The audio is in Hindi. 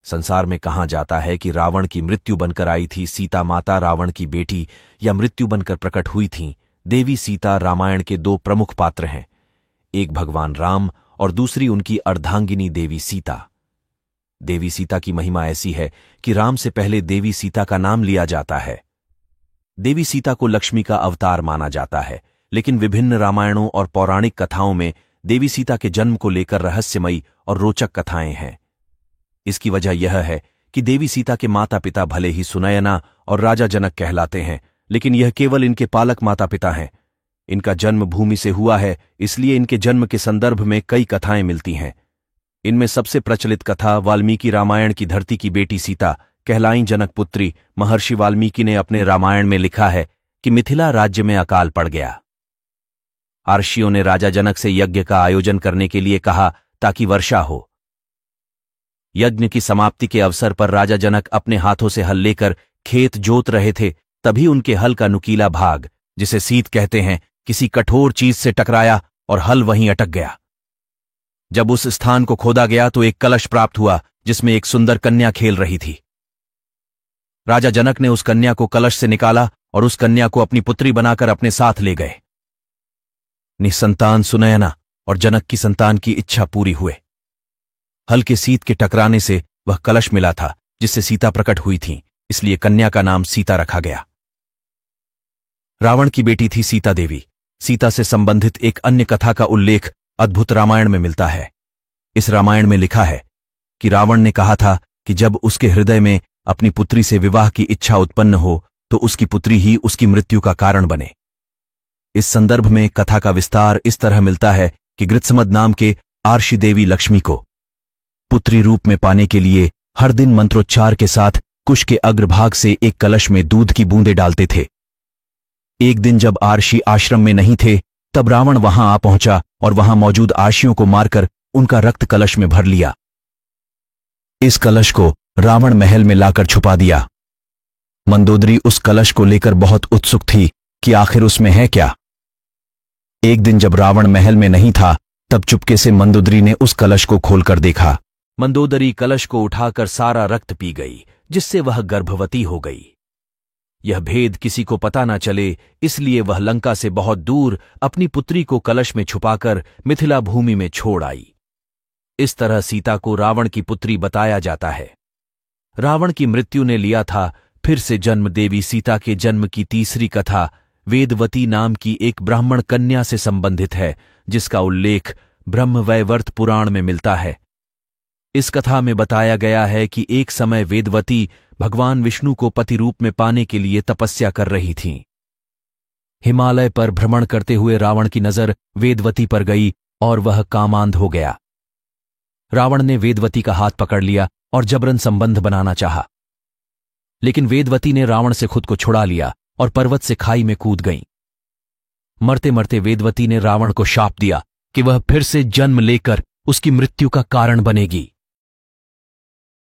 संसार में कहा जाता है कि रावण की मृत्यु बनकर आई थी सीता माता रावण की बेटी या मृत्यु बनकर प्रकट हुई थीं। देवी सीता रामायण के दो प्रमुख पात्र हैं, एक भगवान राम और दूसरी उनकी अर्धांगिनी देवी सीता। देवी सीता की महिमा ऐसी है कि राम से पहले देवी सीता का नाम लिया जाता है। देवी सीता को लक्ष्मी का अवतार माना जाता है, लेकिन विभिन्न रामायणों और पौराणिक कथाओं में देवी सीता के जन्म को लेकर रहस्यमयी और रोचक कथाएं हैं। इसकी वजह यह है कि देवी सीता के माता पिता भले ही सुनयना और राजा जनक कहलाते हैं, लेकिन यह केवल इनके पालक माता पिता हैं। इनका जन्म भूमि से हुआ है, इसलिए इनके जन्म के संदर्भ में कई कथाएं मिलती हैं। इनमें सबसे प्रचलित कथा वाल्मीकि रामायण की धरती की बेटी सीता कहलाई जनक पुत्री। महर्षि वाल्मीकि ने अपने रामायण में लिखा है कि मिथिला राज्य में अकाल पड़ गया। आर्षियों ने राजा जनक से यज्ञ का आयोजन करने के लिए कहा ताकि वर्षा हो। यज्ञ की समाप्ति के अवसर पर राजा जनक अपने हाथों से हल लेकर खेत जोत रहे थे, तभी उनके हल का नुकीला भाग, जिसे सीत कहते हैं, किसी कठोर चीज से टकराया और हल वहीं अटक गया। जब उस स्थान को खोदा गया तो एक कलश प्राप्त हुआ जिसमें एक सुंदर कन्या खेल रही थी। राजा जनक ने उस कन्या को कलश से निकाला और उस कन्या को अपनी पुत्री बनाकर अपने साथ ले गए। निसंतान सुनयना और जनक की संतान की इच्छा पूरी हुए। हल के सीत के टकराने से वह कलश मिला था जिससे सीता प्रकट हुई थी, इसलिए कन्या का नाम सीता रखा गया। रावण की बेटी थी सीता देवी। सीता से संबंधित एक अन्य कथा का उल्लेख अद्भुत रामायण में मिलता है। इस रामायण में लिखा है कि रावण ने कहा था कि जब उसके हृदय में अपनी पुत्री से विवाह की इच्छा उत्पन्न हो तो उसकी पुत्री ही उसकी मृत्यु का कारण बने। इस संदर्भ में कथा का विस्तार इस तरह मिलता है कि गृत्समद नाम के आर्षि देवी लक्ष्मी को पुत्री रूप में पाने के लिए हर दिन मंत्रोच्चार के साथ कुश के अग्रभाग से एक कलश में दूध की बूंदें डालते थे। एक दिन जब आर्षि आश्रम में नहीं थे, तब रावण वहां आ पहुंचा और वहां मौजूद आर्षियों को मारकर उनका रक्त कलश में भर लिया। इस कलश को रावण महल में लाकर छुपा दिया। मंदोदरी उस कलश को लेकर बहुत उत्सुक थी कि आखिर उसमें है क्या। एक दिन जब रावण महल में नहीं था, तब चुपके से मंदोदरी ने उस कलश को खोलकर देखा। मंदोदरी कलश को उठाकर सारा रक्त पी गई, जिससे वह गर्भवती हो गई। यह भेद किसी को पता न चले, इसलिए वह लंका से बहुत दूर अपनी पुत्री को कलश में छुपाकर मिथिला भूमि में छोड़ आई। इस तरह सीता को रावण की पुत्री बताया जाता है। रावण की मृत्यु ने लिया था फिर से जन्म। देवी सीता के जन्म की तीसरी कथा वेदवती नाम की एक ब्राह्मण कन्या से संबंधित है, जिसका उल्लेख ब्रह्मवैवर्त पुराण में मिलता है। इस कथा में बताया गया है कि एक समय वेदवती भगवान विष्णु को पति रूप में पाने के लिए तपस्या कर रही थीं। हिमालय पर भ्रमण करते हुए रावण की नजर वेदवती पर गई और वह कामांध हो गया। रावण ने वेदवती का हाथ पकड़ लिया और जबरन संबंध बनाना चाहा, लेकिन वेदवती ने रावण से खुद को छुड़ा लिया और पर्वत से खाई में कूद गईं। मरते मरते वेदवती ने रावण को शाप दिया कि वह फिर से जन्म लेकर उसकी मृत्यु का कारण बनेगी।